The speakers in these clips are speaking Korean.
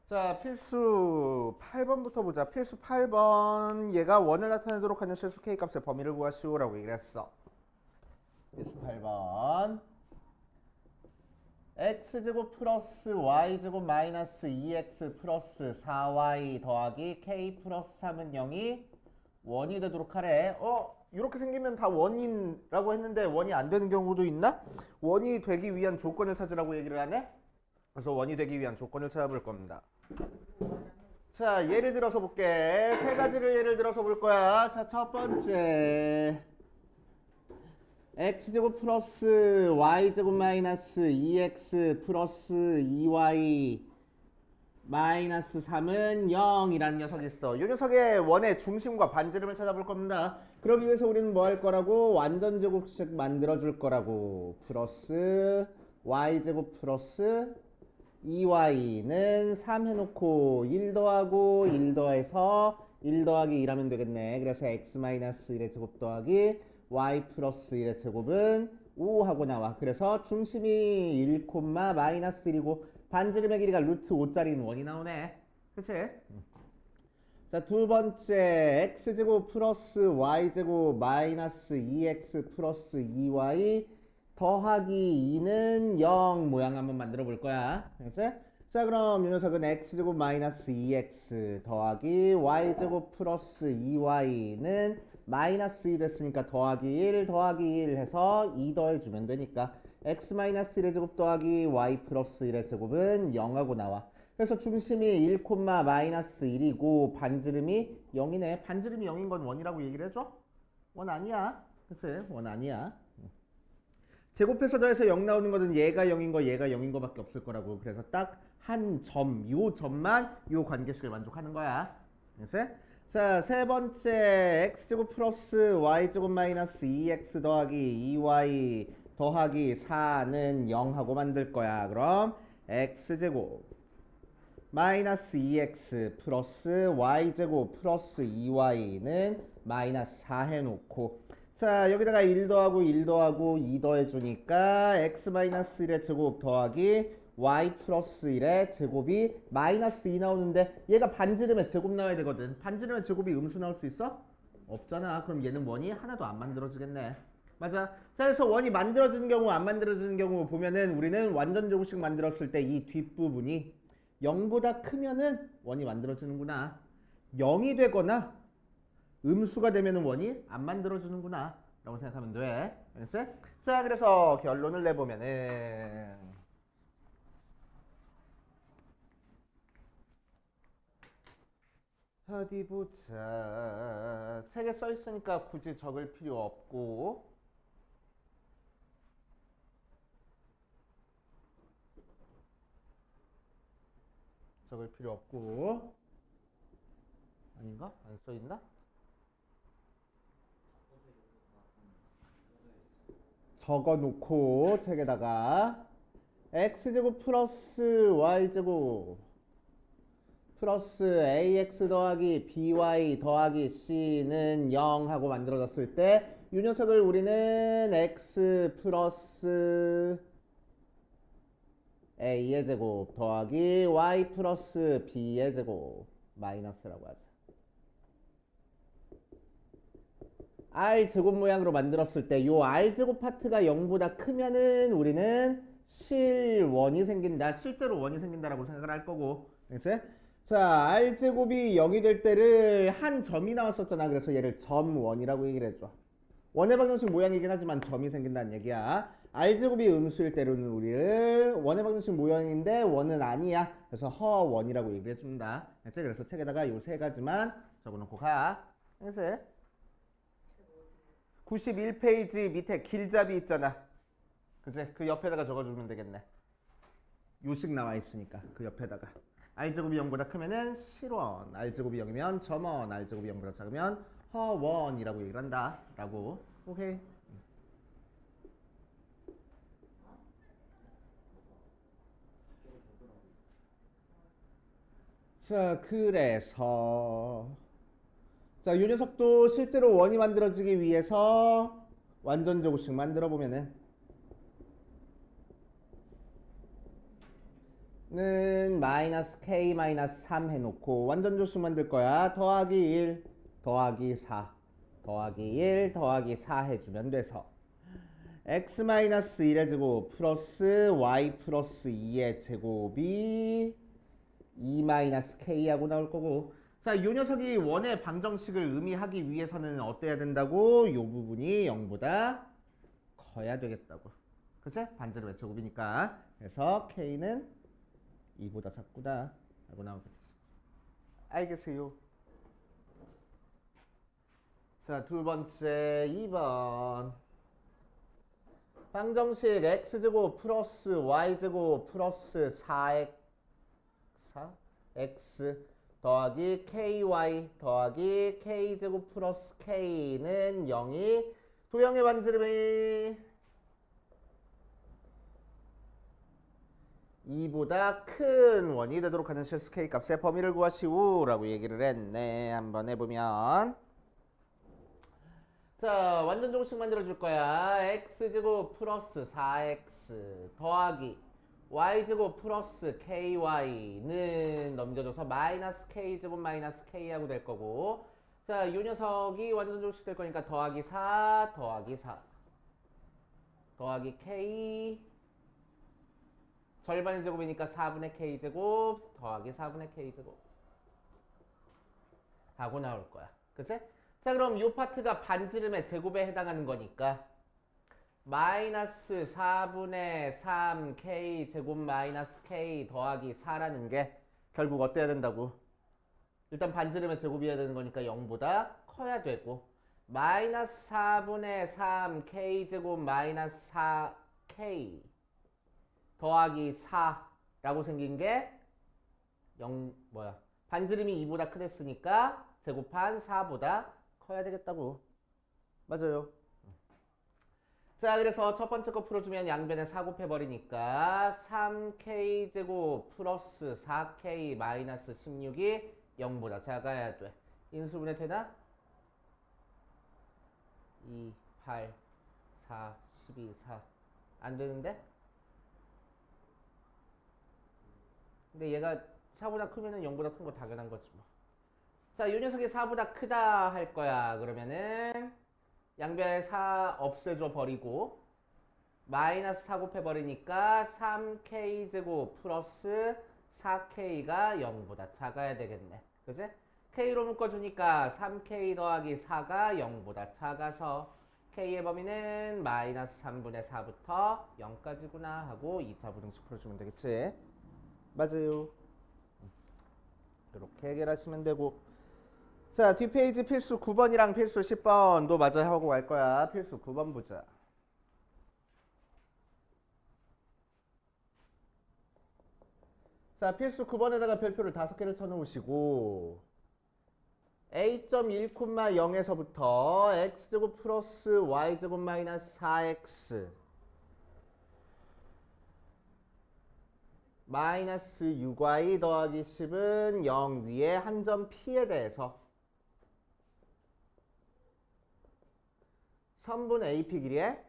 자, 필수 8번부터 보자. 필수 8번. 얘가 원을 나타내도록 하는 실수 K값의 범위를 구하시오라고 얘기를 했어. 필수 8번. x제곱 플러스 y제곱 마이너스 2x 플러스 4y 더하기 k 플러스 3은 0이 원이 되도록 하래. 이렇게 생기면 다 원이라고 했는데 원이 안 되는 경우도 있나? 원이 되기 위한 조건을 찾으라고 얘기를 하네? 그래서 원이 되기 위한 조건을 찾아볼 겁니다. 자, 예를 들어서 볼게. 세 가지를 예를 들어서 볼 거야. 자, 첫 번째. x제곱 플러스 y제곱 마이너스 2x 플러스 2y 마이너스 3은 0이라는 녀석이 있어. 이 녀석의 원의 중심과 반지름을 찾아볼 겁니다. 그러기 위해서 우리는 뭐 할 거라고? 완전 제곱식 만들어 줄 거라고. 플러스 y제곱 플러스 2y는 3 해놓고 1 더하고 1 더해서 1 더하기 2 하면 되겠네. 그래서 x 마이너스 1의 제곱 더하기 y 플러스 1의 제곱은 5 하고 나와. 그래서 중심이 1, 마이너스 1이고 반지름의 길이가 루트 5짜리는 원이 나오네. 그치? 자, 두 번째 x제곱 플러스 y제곱 마이너스 2x 플러스 2y 더하기 2는 0 모양 한번 만들어 볼 거야. 그치? 자, 그럼 이 녀석은 x제곱 마이너스 2x 더하기 y제곱 플러스 2y는 마이너스 1 했으니까 더하기 1 더하기 1 해서 2 더해주면 되니까 x 마이너스 1의 제곱 더하기 y 플러스 1의 제곱은 0하고 나와. 그래서 중심이 1, 마이너스 1이고 반지름이 0이네. 반지름이 0인 건 원이라고 얘기를 해줘? 원 아니야. 그치? 원 아니야. 제곱해서 더해서 0 나오는 거는 얘가 0인 거 얘가 0인 거밖에 없을 거라고. 그래서 딱 한 점, 요 점만 요 관계식을 만족하는 거야. 그치? 자, 세 번째 x제곱 플러스 y제곱 마이너스 2x 더하기 2y 더하기 4는 0하고 만들 거야. 그럼 x제곱 마이너스 2x 플러스 y제곱 플러스 2y는 마이너스 4 해놓고 자, 여기다가 1 더하고 1 더하고 2 더해주니까 x 마이너스 1의 제곱 더하기 y 플러스 1의 제곱이 마이너스 2 나오는데 얘가 반지름의 제곱 나와야 되거든. 반지름의 제곱이 음수 나올 수 있어? 없잖아. 그럼 얘는 원이 하나도 안 만들어지겠네. 맞아. 자, 그래서 원이 만들어지는 경우 안 만들어지는 경우 보면은 우리는 완전 제곱식 만들었을 때 이 뒷부분이 0보다 크면은 원이 만들어지는구나. 0이 되거나 음수가 되면은 원이 안 만들어지는구나 라고 생각하면 돼. 알겠어? 자, 그래서 결론을 내보면은 어디 보자. 책에 써 있으니까 굳이 적을 필요 없고 적을 필요 없고 아닌가? 안 써 있나? 적어 놓고 책에다가 x제곱 플러스 y제곱 플러스 ax 더하기 by 더하기 c는 0 하고 만들어졌을 때 이 녀석을 우리는 x 플러스 a의 제곱 더하기 y 플러스 b의 제곱 마이너스라고 하자. r 제곱 모양으로 만들었을 때 요 r 제곱 파트가 0보다 크면은 우리는 실원이 생긴다. 실제로 원이 생긴다라고 생각을 할 거고. 알겠어요? 자, r 제곱이 0이 될 때를 한 점이 나왔었잖아. 그래서 얘를 점원이라고 얘기를 해줘. 원의 방정식 모양이긴 하지만 점이 생긴다는 얘기야. r 제곱이 음수일 때로는 우리를 원의 방정식 모양인데 원은 아니야. 그래서 허원이라고 얘기를 해준다. 알겠지? 그래서 책에다가 요 세 가지만 적어놓고 가. 알겠어요? 91페이지 밑에 길잡이 있잖아. 그치? 그 옆에다가 적어주면 되겠네. 요식 나와 있으니까 그 옆에다가 r제곱이 0보다 크면은 실원, r제곱이 0이면 점원, r제곱이 0보다 작으면 허원이라고 얘기를 한다 라고. 오케이. 자, 그래서 자, 요 녀석도 실제로 원이 만들어지기 위해서 완전 제곱식 만들어 보면은 는 마이너스 k 마이너스 3 해놓고 완전 조식 만들 거야. 더하기 1 더하기 4 더하기 1 더하기 4 해주면 돼서 x 마이너스 1의 제곱 플러스 y 플러스 2의 제곱이 2 마이너스 k하고 나올 거고, 자, 이 녀석이 원의 방정식을 의미하기 위해서는 어때야 된다고? 이 부분이 0보다 커야 되겠다고. 그치? 반지름의 제곱이니까. 그래서 k는 2보다 작구나 하고 나오겠지. 알겠어요? 자, 두 번째 2번. 방정식 x제곱 플러스 y제곱 플러스 4x 더하기 ky 더하기 k제곱 플러스 k는 0이 도형의 반지름이 2보다 큰 원이 되도록 하는 실수 k 값의 범위를 구하시오 라고 얘기를 했네. 한번 해보면, 자, 완전 정식 만들어줄 거야. x제곱 플러스 4x 더하기 y제곱 플러스 ky는 넘겨줘서 마이너스 k제곱 마이너스 k하고 될 거고, 자, 이 녀석이 완전 정식 될 거니까 더하기 4 더하기 4 더하기 k 절반의 제곱이니까 4분의 k제곱 더하기 4분의 k제곱 하고 나올 거야. 그치? 자, 그럼 이 파트가 반지름의 제곱에 해당하는 거니까 마이너스 4분의 3 k제곱 마이너스 k 더하기 4라는 게 결국 어때야 된다고? 일단 반지름의 제곱이어야 되는 거니까 0보다 커야 되고, 마이너스 4분의 3 k제곱 마이너스 4k 더하기 4라고 생긴 게 반지름이 2보다 크댔으니까 제곱한 4보다 커야 되겠다고. 맞아요. 자, 그래서 첫 번째 거 풀어주면 양변에 4 곱해버리니까 3k제곱 플러스 4k 마이너스 16이 0보다 작아야 돼. 인수분해 되나? 2, 8, 4, 12, 4 안 되는데? 근데 얘가 4보다 크면은 0보다 큰 거 당연한 거지 뭐. 자, 이 녀석이 4보다 크다 할 거야. 그러면은 양변에 4 없애줘 버리고 마이너스 4 곱해버리니까 3k제곱 플러스 4k가 0보다 작아야 되겠네. 그치? k로 묶어주니까 3k 더하기 4가 0보다 작아서 k의 범위는 마이너스 3분의 4부터 0까지구나 하고 2차 부등식 풀어주면 되겠지? 맞아요. 이렇게 해결하시면 되고, 자, 뒷페이지 필수 9번이랑 필수 10번도 마저 하고 갈 거야. 필수 9번 보자. 자, 필수 9번에다가 별표를 5개를 쳐놓으시고 a.1,0에서부터 x제곱 플러스 y제곱 마이너스 4x 마이너스 6y 더하기 10은 0 위에 한 점 p에 대해서 선분 AP 길이의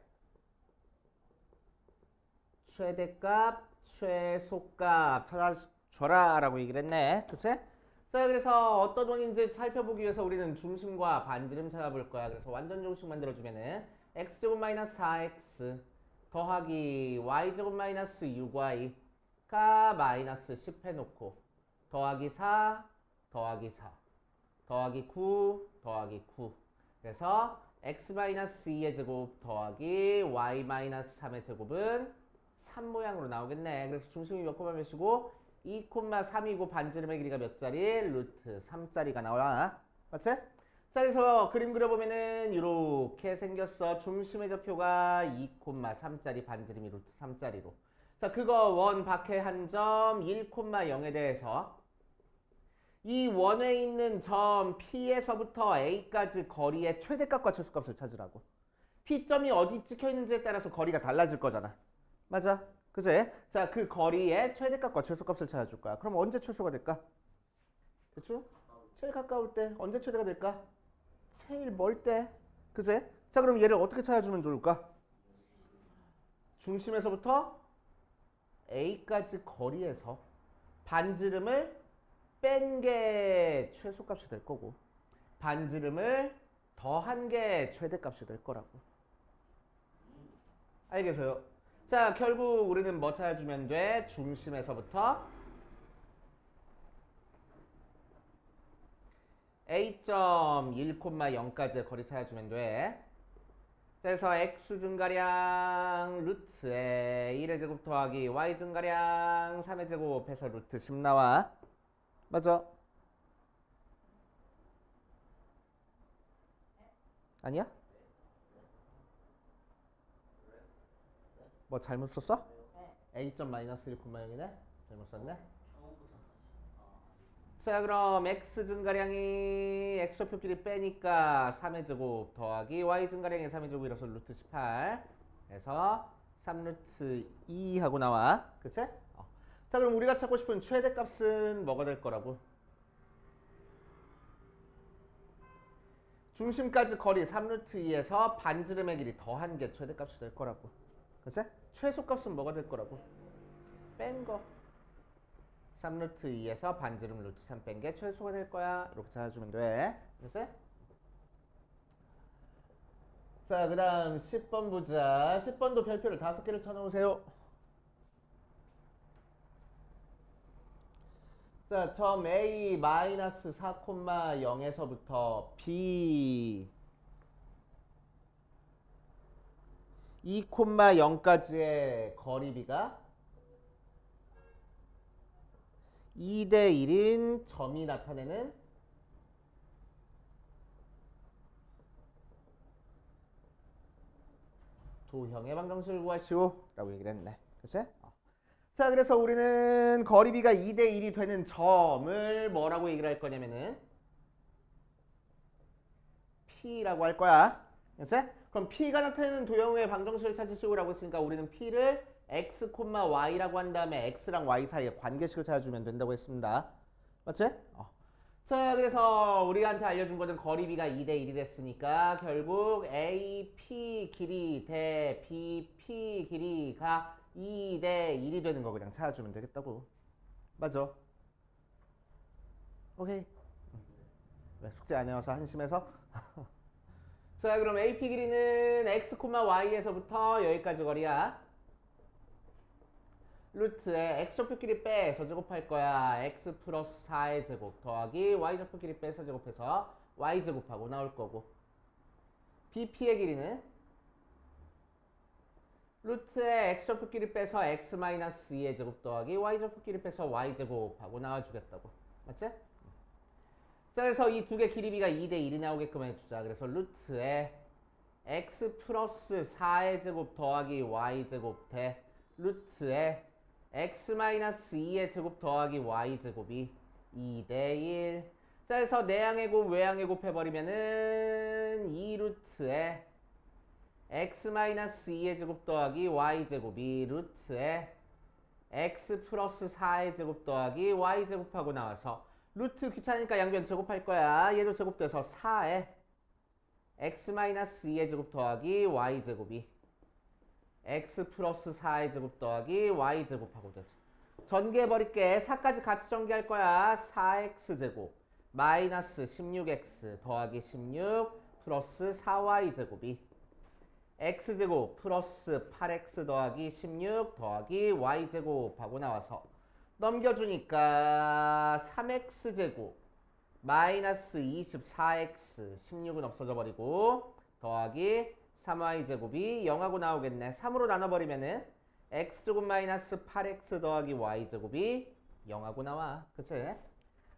최대값, 최소값 찾아줘라 라고 얘기를 했네. 그치? 자, 그래서 어떤 원인지 살펴보기 위해서 우리는 중심과 반지름 찾아볼 거야. 그래서 완전 정식 만들어주면은 x제곱 마이너스 4x 더하기 y제곱 마이너스 6y가 마이너스 10 해놓고 더하기 4 더하기 4 더하기 9 더하기 9 그래서 x-2의 제곱 더하기 y-3의 제곱은 3 모양으로 나오겠네. 그래서 중심이 몇 콤마 몇이고 2,3이고 반지름의 길이가 몇 자리? 루트 3자리가 나와. 맞지? 자, 그래서 그림 그려보면은 이렇게 생겼어. 중심의 좌표가 2,3짜리, 반지름이 루트 3짜리로. 자, 그거 원 밖에 한 점 1,0에 대해서 이 원에 있는 점 P에서부터 A까지 거리의 최대값과 최소값을 찾으라고. P점이 어디 찍혀 있는지에 따라서 거리가 달라질 거잖아. 맞아? 그치? 자, 그 거리의 최대값과 최소값을 찾아줄 거야. 그럼 언제 최소가 될까? 대충? 제일 가까울 때. 언제 최대가 될까? 제일 멀 때. 그치? 자, 그럼 얘를 어떻게 찾아주면 좋을까? 중심에서부터 A까지 거리에서 반지름을 뺀 게 최소값이 될 거고 반지름을 더한 게 최대값이 될 거라고. 알겠어요? 자, 결국 우리는 뭐 찾아주면 돼? 중심에서부터 A.1,0까지의 거리 찾아주면 돼. 그래서 x 증가량 루트에 1의 제곱 더하기 y 증가량 3의 제곱해서 루트 10 나와. 맞아? 아니야? 뭐 잘못 썼어? A.-1,0이네? 잘못 썼네? 자, 그럼 x 증가량이 x좌표끼리 빼니까 3의 제곱 더하기 y 증가량의 3의 제곱이라서 루트 18 그래서 3루트 2 하고 나와. 그치? 자, 그럼 우리가 찾고 싶은 최대값은 뭐가 될 거라고? 중심까지 거리 3루트 2에서 반지름의 길이 더한 게 최대값이 될 거라고. 그치? 최소값은 뭐가 될 거라고? 뺀 거. 3루트 2에서 반지름 루트 3 뺀 게 최소가 될 거야. 이렇게 찾아주면 돼. 그치? 자, 그 다음 10번 보자. 10번도 별표를 5개를 쳐놓으세요. 자, 점 A 마이너스 4,0에서부터 B 2,0까지의 거리비가 2대 1인 점이 나타내는 도형의 방정식을 구하시오 라고 얘기를 했네. 그치? 자, 그래서 우리는 거리비가 2대 1이 되는 점을 뭐라고 얘기를 할 거냐면은 P라고 할 거야. 그치? 그럼 P가 나타내는 도형의 방정식을 찾으시오 라고 했으니까 우리는 P를 x, y라고 한 다음에 x랑 y 사이의 관계식을 찾아주면 된다고 했습니다. 맞지? 자, 그래서 우리한테 알려준 거는 거리비가 2대 1이 됐으니까 결국 AP 길이 대 BP 길이가 2대 1이 되는 거 그냥 찾아주면 되겠다고. 맞아? 오케이. 왜 숙제 안 해와서 한심해서? 자, 그럼 AP 길이는 x, y에서부터 여기까지 거리야. 루트에 x좌표끼리 빼서 제곱할 거야. x 플러스 4의 제곱 더하기 y좌표끼리 빼서 제곱해서 y제곱하고 나올 거고 BP의 길이는 루트에 x좌표끼리 빼서 x 마이너스 2의 제곱 더하기 y좌표끼리 빼서 y제곱하고 나와주겠다고. 맞지? 자, 그래서 이 두 개 길이비가 2대 1이 나오게끔 해주자. 그래서 루트에 x 플러스 4의 제곱 더하기 y제곱 대 루트에 x-2의 제곱 더하기 y제곱이 2대 1. 자, 그래서 내항의 곱 외항의 곱 해버리면은 2루트에 x-2의 제곱 더하기 y제곱이 루트에 x 플러스 4의 제곱 더하기 y제곱하고 나와서 루트 귀찮으니까 양변 제곱할 거야. 얘도 제곱돼서 4에 x-2의 제곱 더하기 y제곱이 x 플러스 4의 제곱 더하기 y제곱하고 됐어. 전개해버릴게. 4까지 같이 전개할 거야. 4x제곱 마이너스 16x 더하기 16 플러스 4y제곱이 x제곱 플러스 8x 더하기 16 더하기 y제곱하고 나와서 넘겨주니까 3x제곱 마이너스 24x 16은 없어져 버리고 더하기 3y제곱이 0하고 나오겠네. 3으로 나눠버리면은 x제곱 마이너스 8x 더하기 y제곱이 0하고 나와. 그치?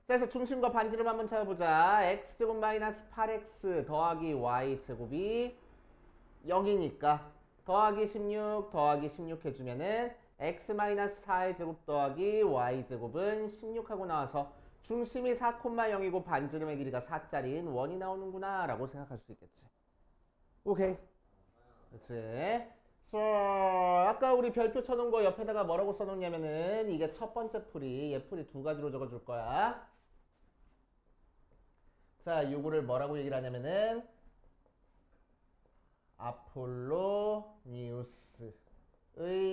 그래서 중심과 반지름 한번 찾아보자. x제곱 마이너스 8x 더하기 y제곱이 0이니까 더하기 16 더하기 16 해주면은 x 마이너스 4의 제곱 더하기 y제곱은 16하고 나와서 중심이 4,0이고 반지름의 길이가 4짜리인 원이 나오는구나 라고 생각할 수 있겠지. 오케이. 그치? 아까 우리 별표 쳐놓은 거 옆에다가 뭐라고 써놓냐면은 이게 첫 번째 풀이, 얘 풀이 두 가지로 적어줄 거야. 자, 요거를 뭐라고 얘기를 하냐면은 아폴로니우스의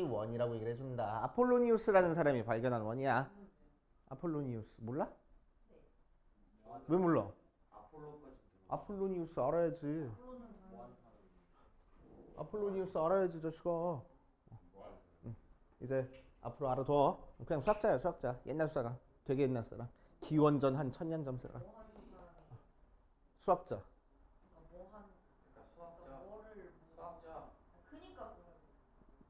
원이라고 얘기를 해준다. 아폴로니우스라는 사람이 발견한 원이야. 아폴로니우스 몰라? 왜 몰라? 아폴로니우스 알아야지. 아폴로니우스 알아야지 자식아. 이제 앞으로 알아둬. 그냥 수학자야 수학자. 옛날 사람. 되게 옛날 사람. 기원전 한 1000년 전 사람. 수학자.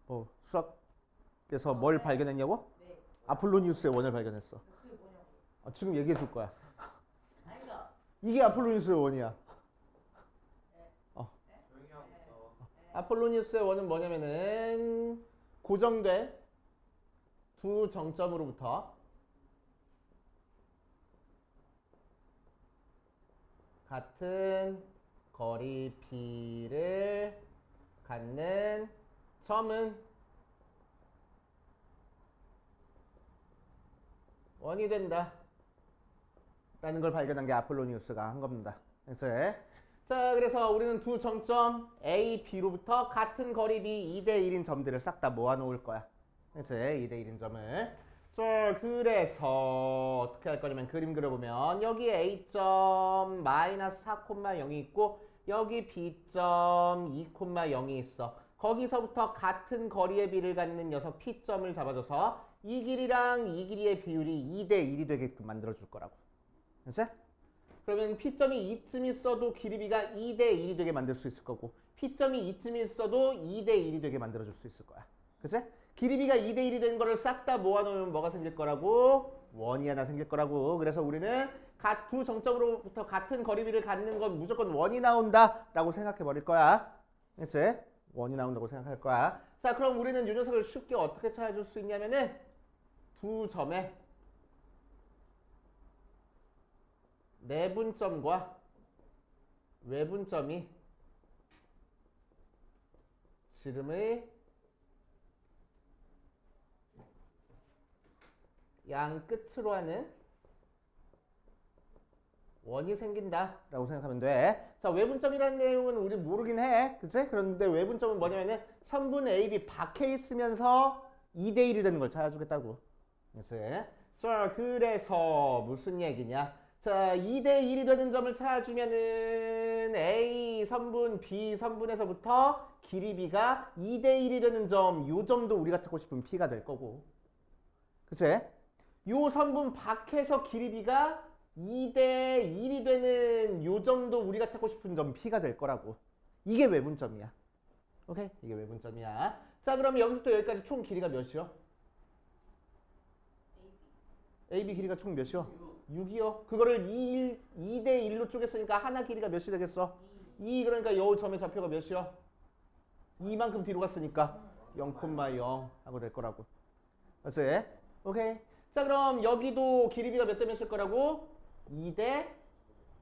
뭐 수학에서 뭘 발견했냐고? 아폴로니우스의 원을 발견했어. 지금 얘기해 줄 거야. 이게 아폴로니우스의 원이야. 아폴로니우스의 원은 뭐냐면은 고정된 두 정점으로부터 같은 거리 B를 갖는 점은 원이 된다 라는 걸 발견한 게 아폴로니우스가 한 겁니다. 그래서 우리는 두 정점 A, B로부터 같은 거리 B 2대 1인 점들을 싹 다 모아놓을 거야. 그치? 2대 1인 점을. 자, 그래서 어떻게 할 거냐면 그림 그려보면 여기 A점 마이너스 4,0이 있고 여기 B점 2,0이 있어. 거기서부터 같은 거리의 B를 갖는 녀석 P점을 잡아줘서 이 길이랑 이 길이의 비율이 2대 1이 되게끔 만들어줄 거라고. 그치? 그러면 P점이 이쯤 있어도 길이 B가 2대 1이 되게 만들 수 있을 거고 P점이 이쯤 있어도 2대 1이 되게 만들어줄 수 있을 거야. 그치? 길이 B가 2대 1이 된 거를 싹 다 모아놓으면 뭐가 생길 거라고? 원이 하나 생길 거라고. 그래서 우리는 두 정점으로부터 같은 거리 B를 갖는 건 무조건 원이 나온다 라고 생각해 버릴 거야. 그치? 원이 나온다고 생각할 거야. 자, 그럼 우리는 이 녀석을 쉽게 어떻게 찾아줄 수 있냐면은 두 점에 내분점과 외분점이 지름의 양 끝으로 하는 원이 생긴다 라고 생각하면 돼. 자, 외분점이라는 내용은 우리 모르긴 해. 그치? 그런데 외분점은 뭐냐면은 선분 AB 박혀 있으면서 2대 1이 되는 걸 찾아주겠다고. 그치? 자, 그래서 무슨 얘기냐? 자, 2대 1이 되는 점을 찾아주면은 A 선분, B 선분에서부터 길이 B가 2대 1이 되는 점, 요 점도 우리가 찾고 싶은 P가 될 거고. 그치? 요 선분 밖에서 길이 B가 2대 1이 되는 요 점도 우리가 찾고 싶은 점 P가 될 거라고. 이게 외분점이야. 오케이? 이게 외분점이야. 자, 그러면 여기서부터 여기까지 총 길이가 몇이요? AB 길이가 총 몇이요? 6이요. 그거를 2대 1로 쪼갰으니까 하나 길이가 몇이 되겠어? 2. 그러니까 요 점의 좌표가 몇이요? 2만큼 뒤로 갔으니까 0,0 하고 될 거라고. 맞지? 오케이. 자, 그럼 여기도 길이 B가 몇 대 몇일 거라고? 2대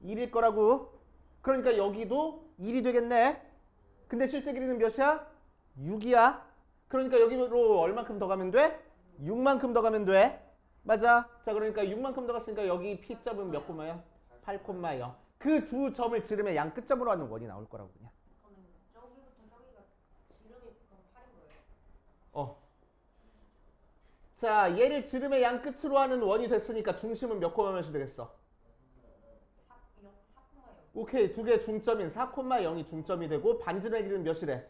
1일 거라고. 그러니까 여기도 1이 되겠네. 근데 실제 길이는 몇이야? 6이야. 그러니까 여기로 얼만큼 더 가면 돼? 6만큼 더 가면 돼. 맞아. 자, 그러니까 6만큼 더 갔으니까 여기 P점은 몇 콤마야? 8,0. 그 두 점을 지름의 양 끝점으로 하는 원이 나올 거라고 그냥. 저기부터 저기가 지름이 그럼 8인 거예요? 자, 얘를 지름의 양 끝으로 하는 원이 됐으니까 중심은 몇 콤마 몇이 되겠어? 4,0. 오케이. 두 개의 중점인 4,0이 중점이 되고 반지름의 길이는 몇이래?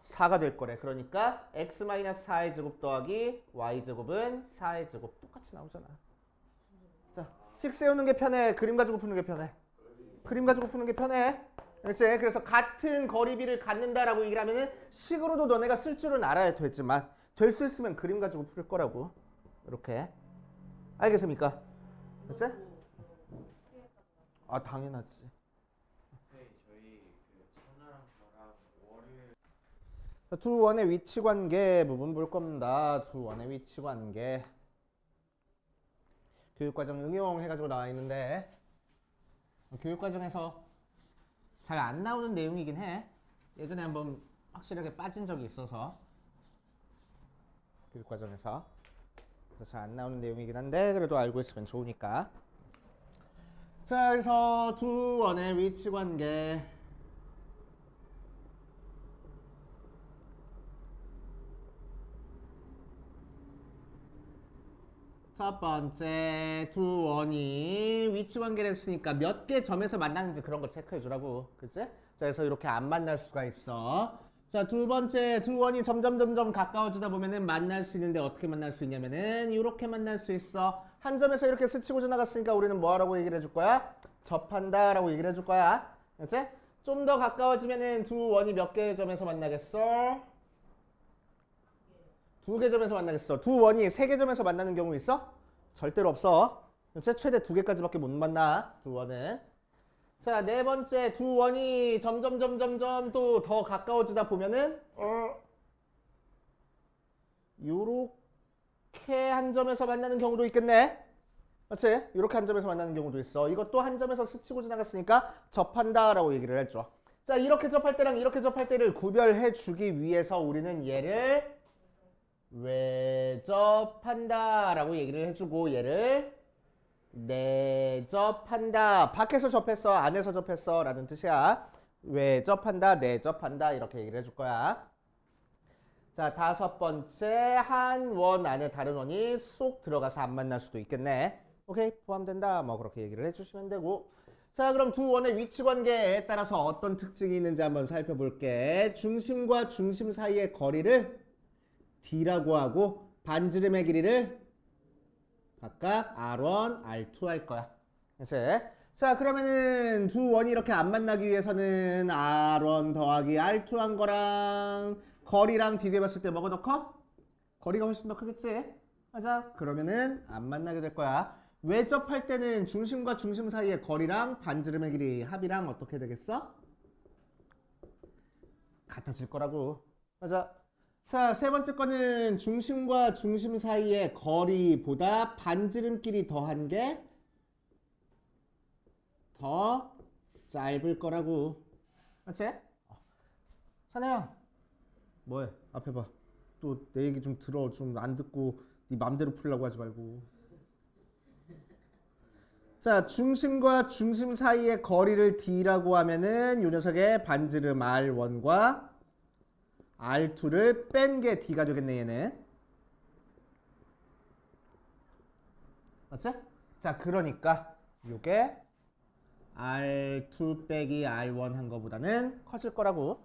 4가 될 거래. 그러니까 x-4의 제곱 더하기 y 제곱은 4의 제곱 똑같이 나오잖아. 자, 식 세우는 게 편해? 그림 가지고 푸는 게 편해? 그림 가지고 푸는 게 편해. 그렇지? 그래서 같은 거리 B를 갖는다라고 얘기를 하면은 식으로도 너네가 쓸 줄은 알아야 되지만 될 수 있으면 그림 가지고 풀 거라고. 이렇게. 알겠습니까? 그렇지? 아, 당연하지. 두 원의 위치 관계 부분 볼 겁니다. 두 원의 위치 관계. 교육과정 응용 해가지고 나와 있는데 교육과정에서 잘 안 나오는 내용이긴 해. 예전에 한번 확실하게 빠진 적이 있어서 교육과정에서 잘 안 나오는 내용이긴 한데 그래도 알고 있으면 좋으니까. 자, 그래서 두 원의 위치 관계. 첫 번째 두 원이 위치 관계를 했으니까 몇 개 점에서 만나는지 그런 거 체크해 주라고. 그치? 자, 그래서 이렇게 안 만날 수가 있어. 자, 두 번째 두 원이 점점 가까워지다 보면은 만날 수 있는데 어떻게 만날 수 있냐면은 이렇게 만날 수 있어. 한 점에서 이렇게 스치고 지나갔으니까 우리는 뭐 하라고 얘기를 해줄 거야? 접한다 라고 얘기를 해줄 거야. 그치? 좀 더 가까워지면은 두 원이 몇 개의 점에서 만나겠어? 두 개 점에서 만나겠어. 두 원이 세 개 점에서 만나는 경우 있어? 절대로 없어. 그치? 최대 두 개까지밖에 못 만나. 두 원은. 자, 네 번째 두 원이 점점 또 더 가까워지다 보면은 요렇게 한 점에서 만나는 경우도 있겠네. 그렇지? 요렇게 한 점에서 만나는 경우도 있어. 이것도 한 점에서 스치고 지나갔으니까 접한다 라고 얘기를 해줘. 자, 이렇게 접할 때랑 이렇게 접할 때를 구별해 주기 위해서 우리는 얘를 외접한다 라고 얘기를 해주고 얘를 내접한다. 밖에서 접했어, 안에서 접했어 라는 뜻이야. 외접한다, 내접한다 이렇게 얘기를 해줄 거야. 자, 다섯 번째 한 원 안에 다른 원이 쏙 들어가서 안 만날 수도 있겠네. 오케이, 포함된다. 뭐 그렇게 얘기를 해주시면 되고. 자, 그럼 두 원의 위치 관계에 따라서 어떤 특징이 있는지 한번 살펴볼게. 중심과 중심 사이의 거리를 D라고 하고 반지름의 길이를 각각 R1, R2 할 거야. 그래서 자, 그러면은 두 원이 이렇게 안 만나기 위해서는 R1 더하기 R2 한 거랑 거리랑 비교해봤을 때 뭐가 더 커? 거리가 훨씬 더 크겠지? 맞아. 그러면은 안 만나게 될 거야. 외접할 때는 중심과 중심 사이의 거리랑 반지름의 길이 합이랑 어떻게 되겠어? 같아질 거라고. 맞아. 자, 세 번째 거는 중심과 중심 사이의 거리보다 반지름끼리 더한 게 더 짧을 거라고. 맞지? 사내야, 뭐해? 앞에 봐. 또 내 얘기 좀 들어. 좀 안 듣고 네 맘대로 풀려고 하지 말고. 자, 중심과 중심 사이의 거리를 D라고 하면은 요 녀석의 반지름 R1과 R2를 뺀 게 D가 되겠네, 얘는. 맞지? 자, 그러니까 요게 R2 빼기 R1 한 거보다는 커질 거라고.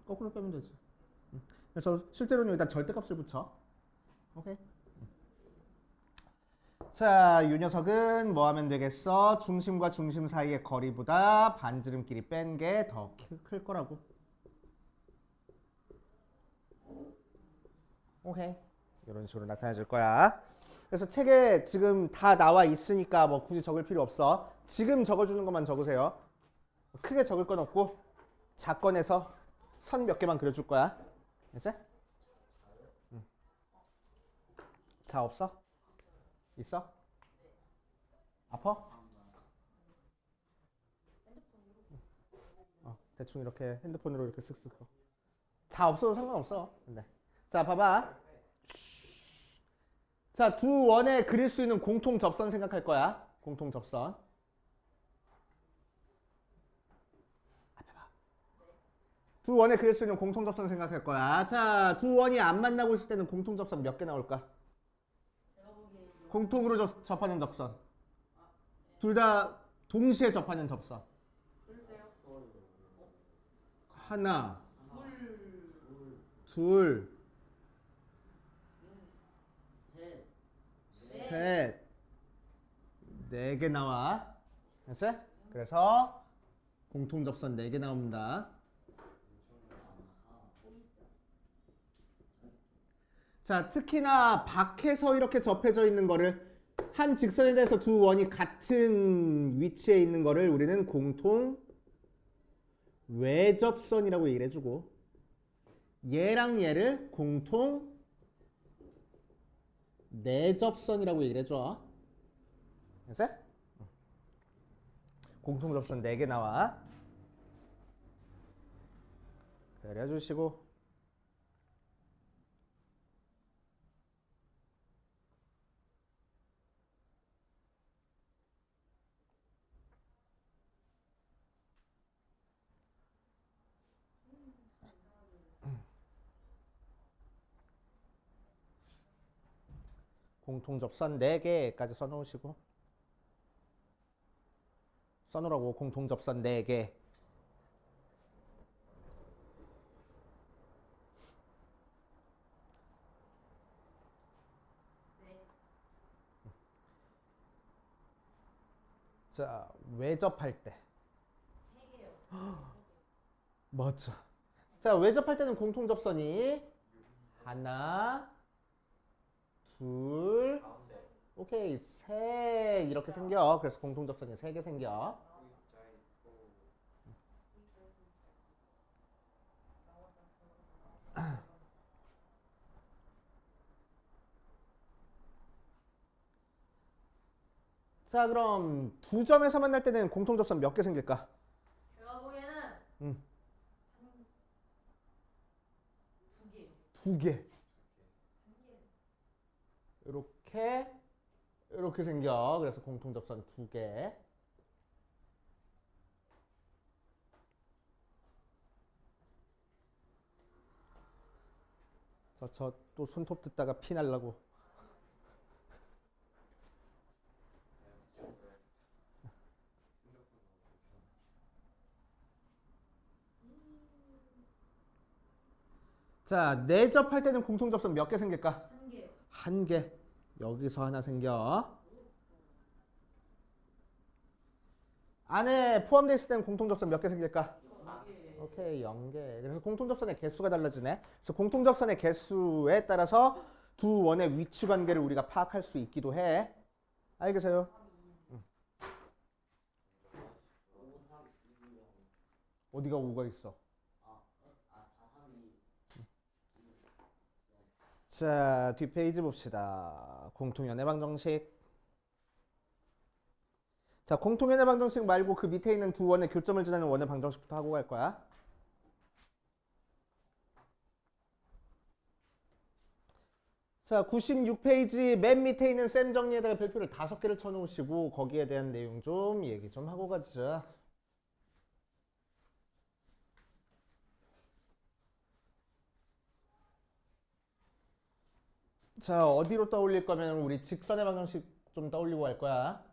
거꾸로 빼면 되지. 그래서 실제로는 일단 절대값을 붙여. 오케이. 자, 이 녀석은 뭐 하면 되겠어? 중심과 중심 사이의 거리보다 반지름끼리 뺀 게 더 클 거라고. 오케이. 이런 식으로 나타나질 거야. 그래서 책에 지금 다 나와 있으니까 뭐 굳이 적을 필요 없어. 지금 적어주는 것만 적으세요. 크게 적을 건 없고 작건에서 선 몇 개만 그려줄 거야. 알지? 응. 자, 없어? 있어? 아파? 대충 이렇게 핸드폰으로 이렇게 쓱쓱. 자, 없어도 상관없어. 근데. 자, 봐봐. 자, 두 원에 그릴 수 있는 공통 접선 생각할 거야. 공통 접선. 두 원에 그릴 수 있는 공통 접선 생각할 거야. 자, 두 원이 안 만나고 있을 때는 공통 접선 몇 개 나올까? 공통으로 접하는 접선. 둘 다 동시에 접하는 접선. 하나, 둘, 셋, 네 개 나와. 됐어? 그래서 공통 접선 4개 나옵니다. 자, 특히나 밖에서 이렇게 접해져 있는 거를 한 직선에 대해서 두 원이 같은 위치에 있는 거를 우리는 공통 외접선이라고 얘기를 해주고 얘랑 얘를 공통 내접선이라고 얘기를 해줘. 됐어? 공통 접선 4개 나와. 그래주시고 공통접선 4개까지 써놓으시고 써놓으라고 공통접선 4개. 네. 자, 외접할 때. 3개요. 맞아. 자, 외접할 때는 공통접선이 하나, 둘, 오케이, 셋 이렇게 생겨. 그래서 공통접선이 3개 생겨. 자, 그럼 두 점에서 만날 때는 공통접선 몇 개 생길까? 제가 보기에는 음. 2개. 2개. 이렇게 생겨. 그래서 공통접선 2개. 저 또 손톱 듣다가 피 날라고. 자, 내접할 때는 공통접선 몇 개 생길까? 1개요. 1개. 여기서 하나 생겨. 안에 포함되어 있을 때는 공통접선 몇 개 생길까? 오케이, 0개. 그래서 공통접선의 개수가 달라지네. 그래서 공통접선의 개수에 따라서 두 원의 위치 관계를 우리가 파악할 수 있기도 해. 알겠어요? 어디가 5가 있어? 자, 뒷페이지 봅시다. 공통연의 방정식. 자, 공통연의 방정식 말고 그 밑에 있는 두 원의 교점을 지나는 원의 방정식부터 하고 갈 거야. 자, 96페이지 맨 밑에 있는 셈 정리에다가 별표를 5개를 쳐놓으시고 거기에 대한 내용 좀 얘기 좀 하고 가자. 자, 어디로 떠올릴 거면 우리 직선의 방정식 좀 떠올리고 갈 거야.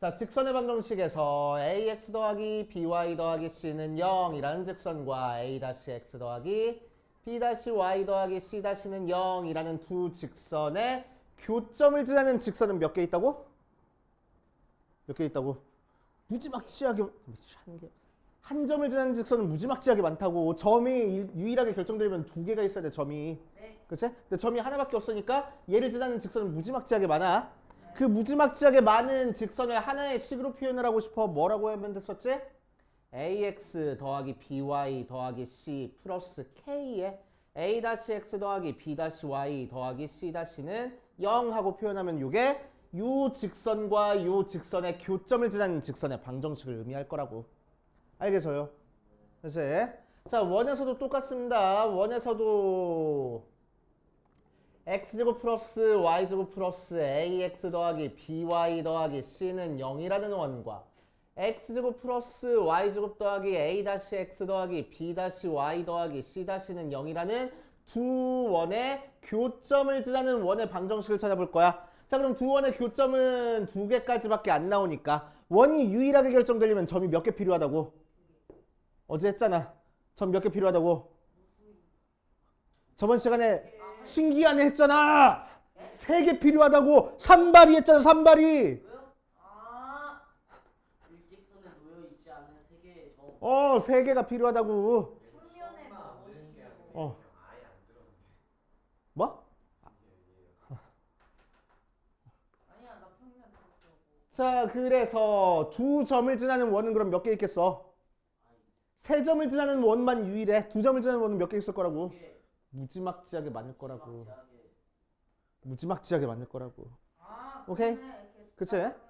자, 직선의 방정식에서 ax 더하기 by 더하기 c는 0이라는 직선과 a-x 더하기 b-y 더하기 c-는 0이라는 두 직선의 교점을 지나는 직선은 몇 개 있다고? 몇 개 있다고? 무지막지하게 한 점을 지나는 직선은 무지막지하게 많다고. 점이 유일하게 결정되려면 2개가 있어야 돼. 점이. 네. 그치? 근데 점이 하나밖에 없으니까 얘를 지나는 직선은 무지막지하게 많아. 그 무지막지하게 많은 직선을 하나의 식으로 표현을 하고 싶어. 뭐라고 하면 됐었지? ax 더하기 by 더하기 c 플러스 k에 a-x 더하기 b-y 더하기 c-는 0 하고 표현하면 이게 요 직선과 요 직선의 교점을 지나는 직선의 방정식을 의미할 거라고. 알겠어요? 그치? 자, 원에서도 똑같습니다. 원에서도 x제곱 플러스 y제곱 플러스 ax 더하기 by 더하기 c는 0이라는 원과 x제곱 플러스 y제곱 더하기 a-x 더하기 b-y 더하기 c-는 0이라는 두 원의 교점을 지나는 원의 방정식을 찾아볼 거야. 자, 그럼 두 원의 교점은 2개까지밖에 안 나오니까 원이 유일하게 결정되려면 점이 몇 개 필요하다고? 어제 했잖아. 점 몇 개 필요하다고? 저번 시간에 신기하네 했잖아. 3개 필요하다고. 산발이 했잖아. 산발이. 왜요? 아. 일직선에 놓여 있지 않은 세 개의 점. 3개가 필요하다고. 평면에 무엇이 어. 뭐? 아니야, 나 평면 봤어. 자, 그래서 두 점을 지나는 원은 그럼 몇 개 있겠어? 3점을 지나는 원만 유일해. 2점을 지나는 원은 몇 개 있을 거라고? 무지막지하게 많을 거라고. 무지막지하게 많을 거라고. 아, 오케이? 그러네. 이렇게 그치? 딱.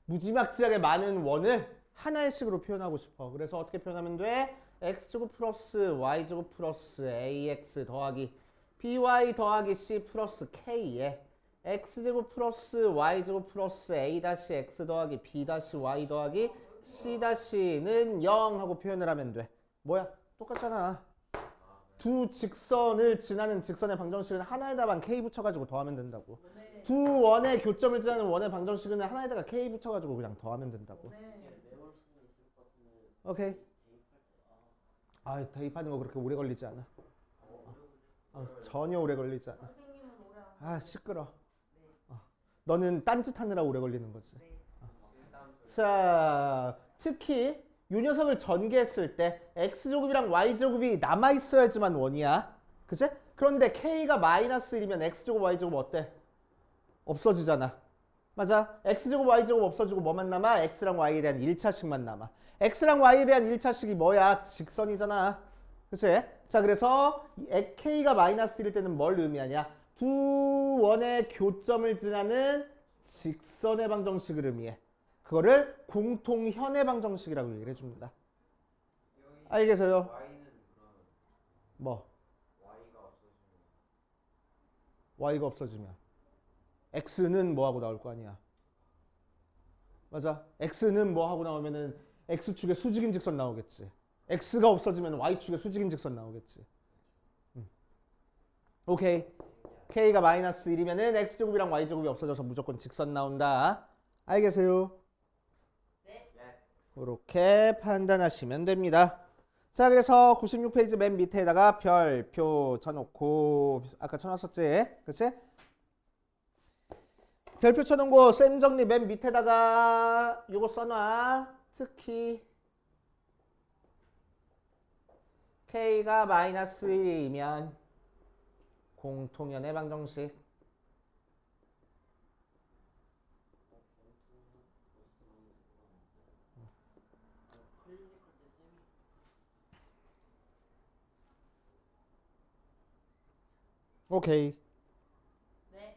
무지막지하게 많은 원을 하나의 식으로 표현하고 싶어. 그래서 어떻게 표현하면 돼? x제곱 플러스 y제곱 플러스 ax 더하기 by 더하기 c 플러스 k에 x제곱 플러스 y제곱 플러스 a-x 더하기 b-y 더하기 c-는 0 하고 표현을 하면 돼. 뭐야? 똑같잖아. 두 직선을 지나는 직선의 방정식은 하나에다만 k 붙여가지고 더하면 된다고. 네. 두 원의 교점을 지나는 원의 방정식은 하나에다가 k 붙여가지고 그냥 더하면 된다고. 네. 외울 수는 있을 것 같은데 오케이. 대입할 때 대입하는 거 그렇게 오래 걸리지 않아. 어려워. 전혀 오래 걸리지 않아. 선생님은 오래 안 시끄러. 네. 너는 딴짓 하느라 오래 걸리는 거지. 네. 자, 특히 이 녀석을 전개했을 때 x제곱이랑 y제곱이 남아있어야지만 원이야. 그치? 그런데 k가 마이너스 1이면 x제곱 y제곱 어때? 없어지잖아. 맞아. x제곱 y제곱 없어지고 뭐만 남아? x랑 y에 대한 1차식만 남아. x랑 y에 대한 1차식이 뭐야? 직선이잖아. 그치? 자, 그래서 k가 마이너스 1일 때는 뭘 의미하냐? 두 원의 교점을 지나는 직선의 방정식을 의미해. 그거를 공통현의 방정식이라고 얘기를 해줍니다. 알겠어요? y는 그러면 뭐? y가 없어지면 y가 없어지면 x는 뭐 하고 나올 거 아니야? 맞아. x는 뭐 하고 나오면은 x축에 수직인 직선 나오겠지. x가 없어지면 y축에 수직인 직선 나오겠지. 오케이. k가 마이너스 1이면은 x제곱이랑 y제곱이 없어져서 무조건 직선 나온다. 알겠어요? 그렇게 판단하시면 됩니다. 자, 그래서 96페이지 맨 밑에다가 별표 쳐놓고 아까 쳐놨었지? 그치? 별표 쳐놓은 거 쌤 정리 맨 밑에다가 요거 써놔. 특히 k가 마이너스 1이면 공통연의 방정식. 클리닉할 때 쌤이 오케이. 네.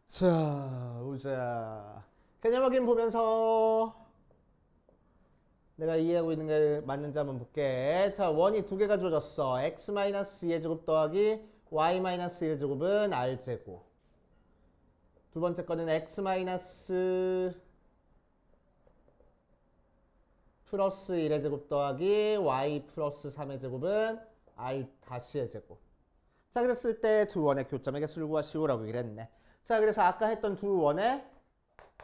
자, 보자. 개념 확인 보면서 내가 이해하고 있는 게 맞는지 한번 볼게. 자, 원이 두 개가 주어졌어. x-2의 제곱 더하기 y-1의 제곱은 r제곱. 두 번째 거는 x- 플러스 1의 제곱 더하기 y 플러스 3의 제곱은 r 다시의 제곱. 자, 그랬을 때 두 원의 교점의 개수를 구하시오라고 이랬네. 자, 그래서 아까 했던 두 원의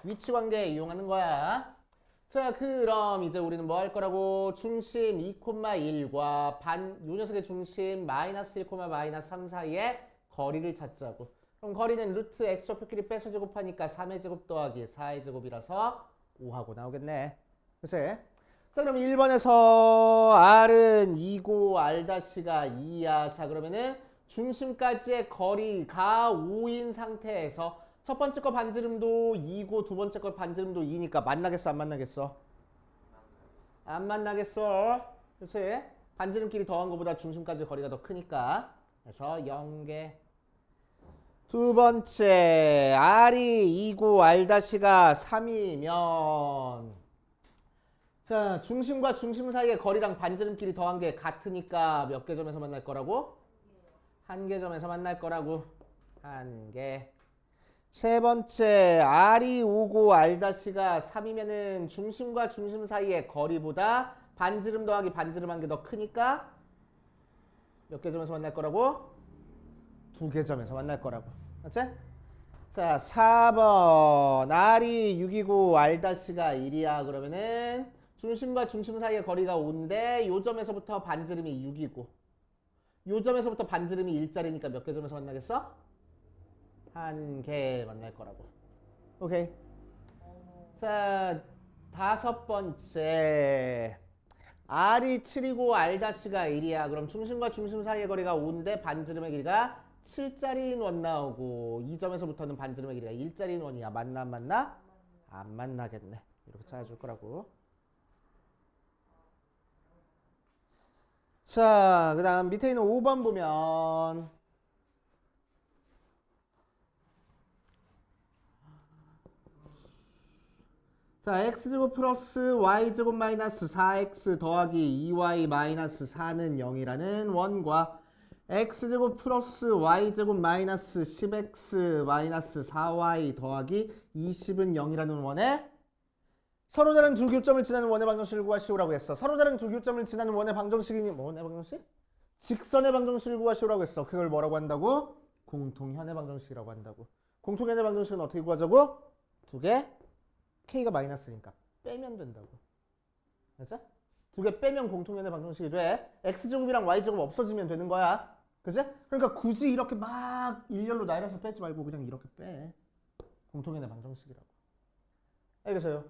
위치 관계 이용하는 거야. 자, 그럼 이제 우리는 뭐 할 거라고? 중심 2,1과 요 녀석의 중심 마이너스 1, 마이너스 3 사이의 거리를 찾자고. 그럼 거리는 루트 x 좌표끼리 빼서 제곱하니까 3의 제곱 더하기 4의 제곱이라서 5하고 나오겠네. 그치? 자, 그럼 1번에서 r은 2고 r-가 2야. 자, 그러면은 중심까지의 거리가 5인 상태에서 첫 번째 거 반지름도 2고 두 번째 거 반지름도 2니까 만나겠어, 안 만나겠어? 안 만나겠어. 그치? 반지름끼리 더한 것보다 중심까지 거리가 더 크니까. 그래서 0개. 두 번째, r이 2고 r-가 3이면 자, 중심과 중심 사이의 거리랑 반지름끼리 더한 게 같으니까 몇 개 점에서 만날 거라고? 한 개 점에서 만날 거라고. 한 개. 세 번째, r이 5고 r-가 3이면은 중심과 중심 사이의 거리보다 반지름 더하기 반지름 한 개 더 크니까 몇 개 점에서 만날 거라고? 두 개 점에서 만날 거라고. 맞지? 자, 4번, r이 6이고 r-가 1이야. 그러면은 중심과 중심 사이의 거리가 5인데 요 점에서부터 반지름이 6이고 요 점에서부터 반지름이 1짜리니까 몇 개 점에서 만나겠어? 한 개 만날 거라고. 오케이. 자, 다섯 번째, r이 7이고 r-가 1이야. 그럼 중심과 중심 사이의 거리가 5인데 반지름의 길이가 7짜리인 원 나오고 이 점에서부터는 반지름의 길이가 1짜리인 원이야. 만나 안 만나? 안 만나겠네. 이렇게 찾아줄 거라고. 자, 그 다음 밑에 있는 5번 보면 자, x제곱 플러스 y제곱 마이너스 4x 더하기 2y 마이너스 4는 0이라는 원과 x제곱 플러스 y제곱 마이너스 10x 마이너스 4y 더하기 20은 0이라는 원에 서로 다른 두 교점을 지나는 원의 방정식을 구하시오라고 했어. 서로 다른 두 교점을 지나는 원의 방정식이니 원의 방정식? 직선의 방정식을 구하시오라고 했어. 그걸 뭐라고 한다고? 공통현의 방정식이라고 한다고. 공통현의 방정식은 어떻게 구하자고? 두 개, k가 마이너스니까 빼면 된다고. 그죠? 두 개 빼면 공통현의 방정식이 돼. x제곱이랑 y제곱 없어지면 되는 거야. 그지? 그러니까 굳이 이렇게 막 일렬로 나열해서 빼지 말고 그냥 이렇게 빼. 공통현의 방정식이라고. 알겠어요?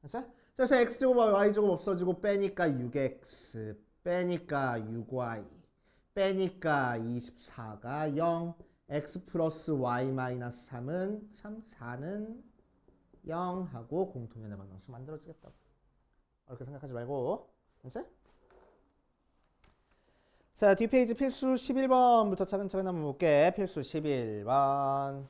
그죠? 그래서 x제곱 y제곱 없어지고 빼니까 6x 빼니까 6y 빼니까 24가 0 x 플러스 y 마이너스 3은 4는 0 하고 공통현의 방정식 만들어지겠다고. 이렇게 생각하지 말고. 알았지? 자, 뒷페이지 필수 11번부터 차근차근 한번 볼게. 필수 11번.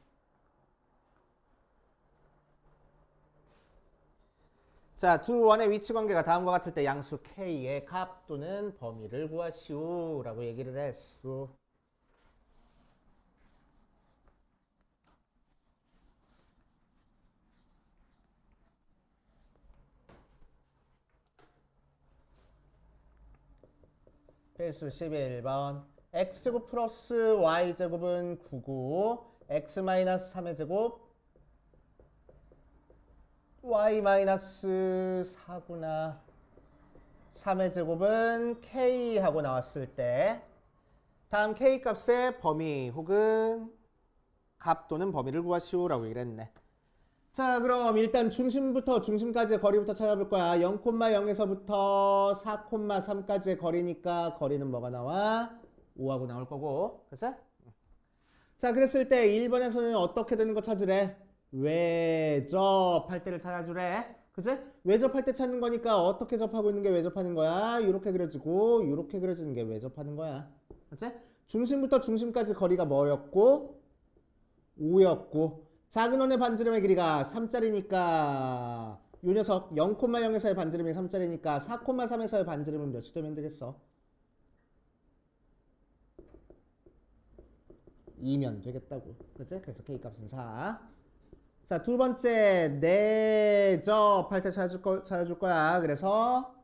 자, 두 원의 위치 관계가 다음과 같을 때 양수 k의 값 또는 범위를 구하시오 라고 얘기를 했어. 필수 11번. x제곱 플러스 y제곱은 9고 x 마이너스 3의 제곱 y 마이너스 4구나 3의 제곱은 k 하고 나왔을 때 다음 k 값의 범위 혹은 값 또는 범위를 구하시오 라고 얘기를 했네. 자, 그럼 일단 중심부터 중심까지의 거리부터 찾아볼 거야. 0,0에서부터 4,3까지의 거리니까 거리는 뭐가 나와? 5하고 나올 거고. 그치? 자, 그랬을 때 1번에서는 어떻게 되는 거 찾으래? 외접할 때를 찾아주래. 그치? 외접할 때 찾는 거니까 어떻게 접하고 있는 게 외접하는 거야? 이렇게 그려지고 이렇게 그려지는 게 외접하는 거야. 그치? 중심부터 중심까지 거리가 뭐였고? 5였고 작은 원의 반지름의 길이가 3짜리니까 요 녀석 0,0에서의 반지름이 3짜리니까 4,3에서의 반지름은 몇이 되면 되겠어? 2면 되겠다고. 그치? 그래서 k값은 4. 자, 두 번째 내접할 때 찾아줄 거야. 그래서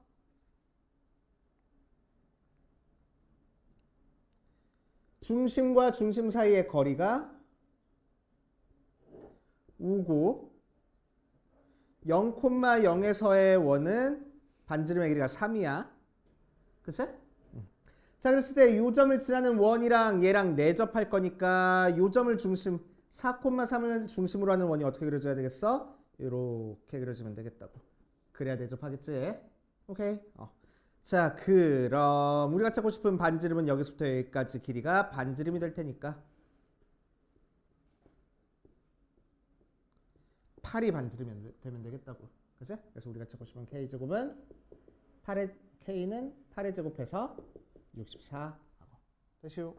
중심과 중심 사이의 거리가 5고 0,0에서의 원은 반지름의 길이가 3이야. 그치? 자, 그랬을 때 요 점을 지나는 원이랑 얘랑 내접할 거니까 요 점을 중심 4,3을 중심으로 하는 원이 어떻게 그려져야 되겠어? 이렇게 그려지면 되겠다고. 그래야 내접하겠지? 오케이. 자, 그럼 우리가 찾고 싶은 반지름은 여기서부터 여기까지 길이가 반지름이 될 테니까 8이 반지름이 되면 되겠다고. 그치? 그래서 우리가 찾고 싶은 k제곱은 8의 k는 8의 제곱해서 64 하고. 됐슈.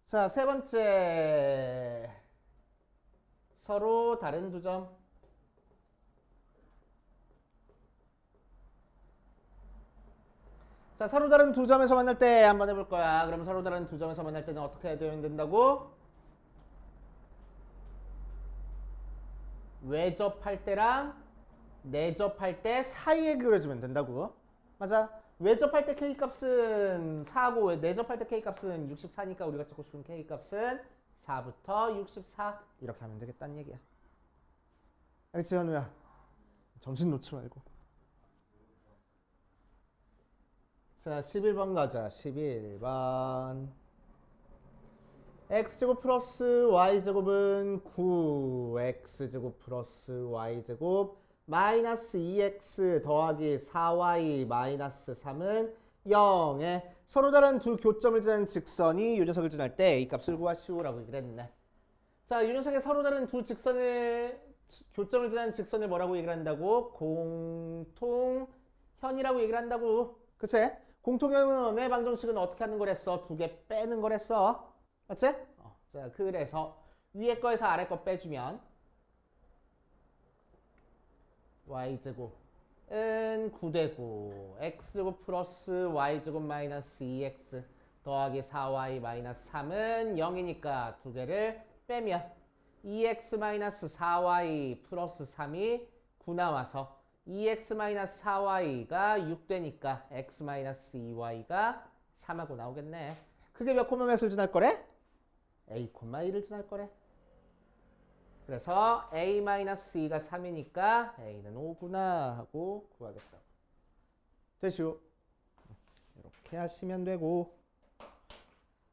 자, 세 번째. 서로 다른 두 점. 자, 서로 다른 두 점에서 만날 때 한번 해볼 거야. 그럼 서로 다른 두 점에서 만날 때는 어떻게 되면 된다고? 외접할 때랑 내접할 때 사이에 그려주면 된다고. 맞아. 외접할 때 k값은 4고 내접할 때 k값은 64니까 우리가 찾고 싶은 k값은 4부터 64 이렇게 하면 되겠다는 얘기야. 알겠지, 현우야? 정신 놓지 말고. 자, 11번 가자. 11번. x제곱 플러스 y제곱은 9 x제곱 플러스 y제곱 마이너스 2x 더하기 4y 마이너스 3은 0에 서로 다른 두 교점을 지나는 직선이 요 녀석을 지날 때 이 값을 구하시오 라고 얘기를 했네. 자, 요 녀석의 서로 다른 두 직선을 교점을 지나는 직선을 뭐라고 얘기를 한다고? 공통현이라고 얘기를 한다고. 그치? 공통현의 방정식은 어떻게 하는 거랬어? 두 개 빼는 거랬어. 맞지? 자, 그래서 위에 거에서 아래 거 빼주면 y제곱은 9되고 x제곱 플러스 y제곱 마이너스 2x 더하기 4y 마이너스 3은 0이니까 두 개를 빼면 2x 마이너스 4y 플러스 3이 9 나와서 2x-4y가 6 되니까 x-2y가 3하고 나오겠네. 그게 몇 콤마 몇을 지날 거래? a, 2를 지날 거래. 그래서 a-2가 3이니까 a는 5구나 하고 구하겠다. 되시오. 이렇게 하시면 되고.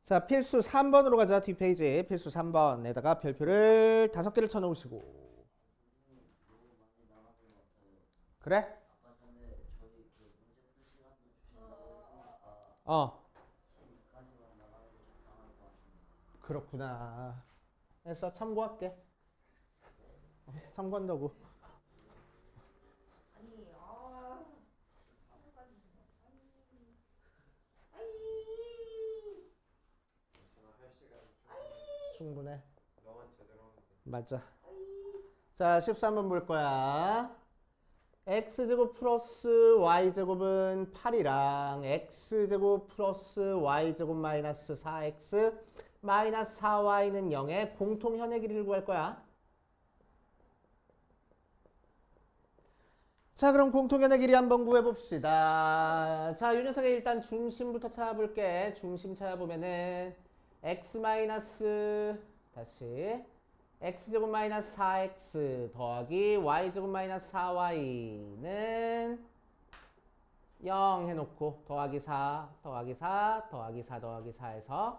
자, 필수 3번으로 가자. 뒷페이지 필수 3번에다가 별표를 5개를 쳐놓으시고. 그래? 아까 전에 저희 그 문제 풀 시간도 주신다고 했으니까 어, 지금까지만 나가는 게 적당할 것 같습니다. 그렇구나. 그래서 참고할게. 참고한다고. 아니 아직까지 충분해. 너만 제대로 하면 돼. 맞아. 자, 13번 볼 거야. x제곱 플러스 y제곱은 8이랑 x제곱 플러스 y제곱 마이너스 4x 마이너스 4y는 0의 공통현의 길이를 구할 거야. 자, 그럼 공통현의 길이 한번 구해봅시다. 자, 이 녀석의 일단 중심부터 찾아볼게. 중심 찾아보면은 x 마이너스 다시 x제곱 마이너스 4x 더하기 y제곱 마이너스 4y는 0 해놓고 더하기 4 더하기 4 더하기 4 더하기 4에서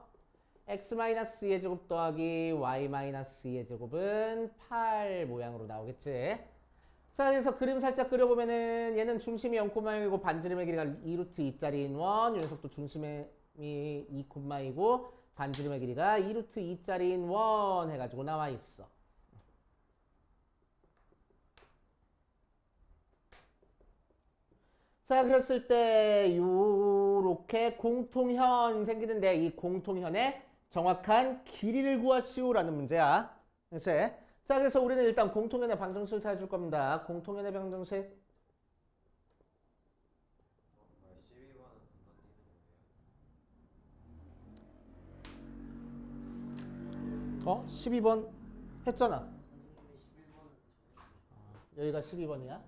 x 마이너스 2의 제곱 더하기 y 마이너스 2의 제곱은 8 모양으로 나오겠지. 자, 그래서 그림 살짝 그려보면은 얘는 중심이 0,0이고 반지름의 길이가 2루트 2짜리인 원, 이 녀석도 중심이 2,2고 반지름의 길이가 2루트 2짜리인 원 해가지고 나와 있어. 자, 그랬을 때 요렇게 공통현 생기는데 이 공통현의 정확한 길이를 구하시오라는 문제야. 그치? 자, 그래서 우리는 일단 공통현의 방정식을 찾아줄 겁니다. 공통현의 방정식. 12번은 건너뛰는 거예요? 12번 했잖아. 선생님이 11번 여기가 12번이야?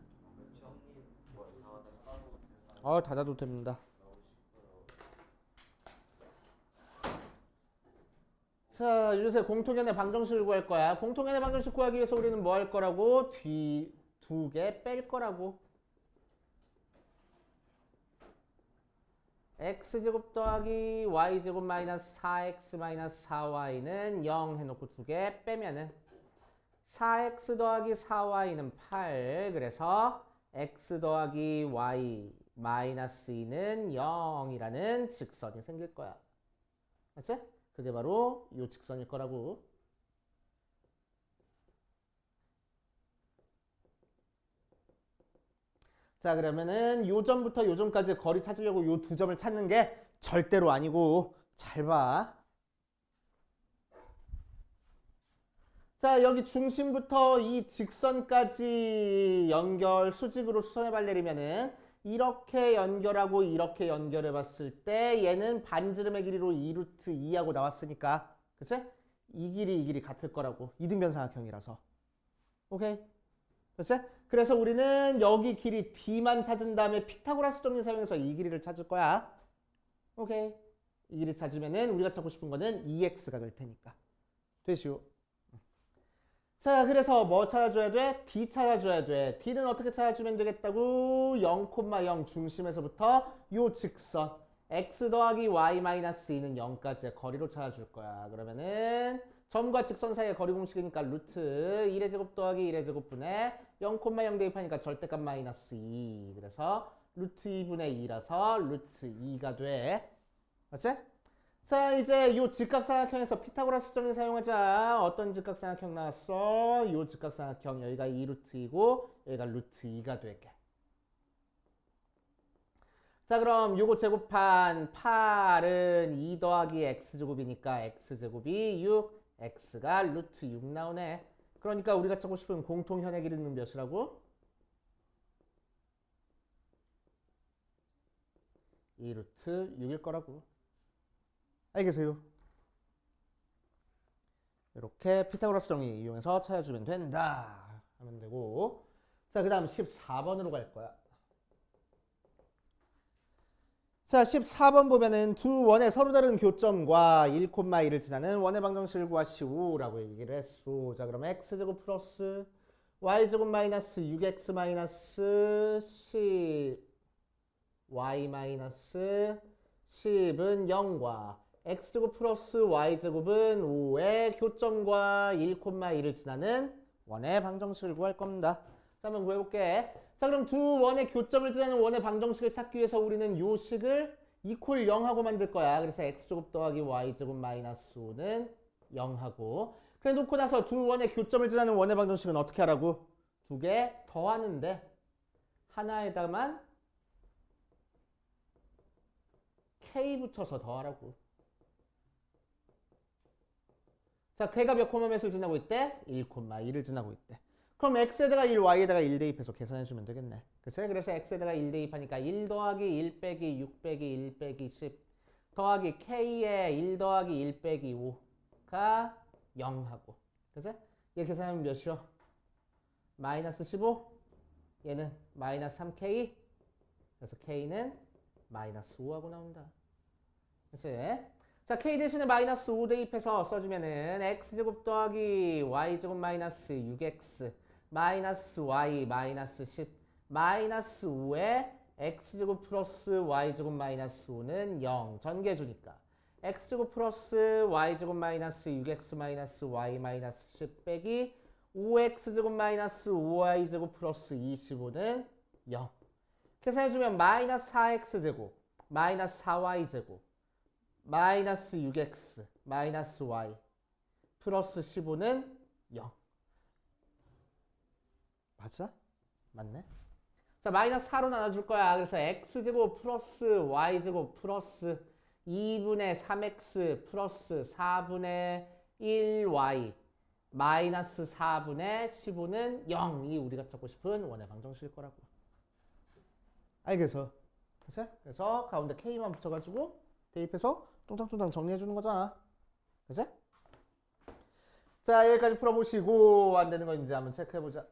그렇죠? 뭐 다 닫아도 됩니다. 자, 요새 공통현의 방정식을 구할 거야. 공통현의 방정식 구하기 위해서 우리는 뭐 할 거라고? 뒤 두 개 뺄 거라고. x제곱 더하기 y제곱 마이너스 4x 마이너스 4y는 0 해놓고 두 개 빼면은 4x 더하기 4y는 8. 그래서 x 더하기 y 마이너스 2는 0이라는 직선이 생길 거야. 맞지? 그게 바로 이 직선일 거라고. 자, 그러면은 요점부터 요점까지 거리 찾으려고 요 두 점을 찾는 게 절대로 아니고 잘 봐. 자, 여기 중심부터 이 직선까지 연결 수직으로 수선해 발 내리면은 이렇게 연결하고 이렇게 연결해 봤을 때 얘는 반지름의 길이로 2루트 2하고 나왔으니까 그치? 이 길이 같을 거라고. 이등변삼각형이라서. 오케이? 그치? 그래서 우리는 여기 길이 D만 찾은 다음에 피타고라스 정리 사용해서 이 길이를 찾을 거야. 오케이? 이 길이 찾으면은 우리가 찾고 싶은 거는 2x가 될 테니까. 되시오. 자, 그래서 뭐 찾아줘야 돼? D 찾아줘야 돼. D는 어떻게 찾아주면 되겠다고? 0,0 중심에서부터 요 직선 x 더하기 y 마이너스 2는 0까지의 거리로 찾아줄 거야. 그러면은 점과 직선 사이의 거리 공식이니까 루트 1의 제곱 더하기 1의 제곱분의 0,0 대입하니까 절대값 마이너스 2. 그래서 루트 2분의 2라서 루트 2가 돼. 맞지? 자, 이제 요 직각삼각형에서 피타고라스 정리 사용하자. 어떤 직각삼각형 나왔어? 요 직각삼각형 여기가 2루트이고 여기가 루트 2가 되게. 자, 그럼 요거 제곱한 8은 2 더하기 x제곱이니까 x제곱이 6, x가 루트 6 나오네. 그러니까 우리가 찾고 싶은 공통현의 길이는 몇이라고? 2루트 6일 거라고. 알겠어요? 이렇게 피타고라스 정리 이용해서 찾아주면 된다 하면 되고. 자, 그 다음 14번으로 갈 거야. 자, 14번 보면은 두 원의 서로 다른 교점과 1,1을 지나는 원의 방정식을 구하시오라고 얘기를 했어. 자, 그럼 x제곱 플러스 y제곱 마이너스 6x 마이너스 10y 마이너스 10은 0과 x제곱 플러스 y제곱은 5의 교점과 1,1을 지나는 원의 방정식을 구할 겁니다. 자, 한번 구해볼게. 자, 그럼 두 원의 교점을 지나는 원의 방정식을 찾기 위해서 우리는 요 식을 이퀄 0하고 만들 거야. 그래서 x제곱 더하기 y제곱 마이너스 5는 0하고, 그래 놓고 나서 두 원의 교점을 지나는 원의 방정식은 어떻게 하라고? 두 개 더하는데 하나에다만 k 붙여서 더하라고. 자, 걔가 몇 콤마 몇을 지나고 있대? 1,2를 지나고 있대. 그럼 x에다가 1, y에다가 1 대입해서 계산해주면 되겠네. 그래서 x에다가 1 대입하니까 1 더하기 1 빼기 6 빼기 1 빼기 10 더하기 k에 1 더하기 1 빼기 5가 0하고. 그치? 얘 계산하면 몇이요? 마이너스 15? 얘는 마이너스 3k? 그래서 k는 마이너스 5하고 나온다. 그치? 자, k 대신에 마이너스 5 대입해서 써주면은 x제곱 더하기 y제곱 마이너스 6x 마이너스 y 마이너스 10 마이너스 5에 x제곱 플러스 y제곱 마이너스 5는 0 전개해주니까 x제곱 플러스 y제곱 마이너스 6x 마이너스 y 마이너스 10 빼기 5x제곱 마이너스 5y제곱 플러스 25는 0 계산해주면 마이너스 4x제곱 마이너스 4y제곱 마이너스 6x 마이너스 y 플러스 15는 0 맞아? 맞네? 자, 마이너스 4로 나눠줄 거야. 그래서 x제곱 플러스 y제곱 플러스 2분의 3x 플러스 4분의 1y 마이너스 4분의 15는 0이 우리가 찾고 싶은 원의 방정식일 거라고. 알겠어? 그래서 가운데 k만 붙여가지고 대입해서 뚱땅뚱땅 정리해주는 거잖아. 그치? 자, 여기까지 풀어보시고 안 되는 거 이제 한번 체크해보자.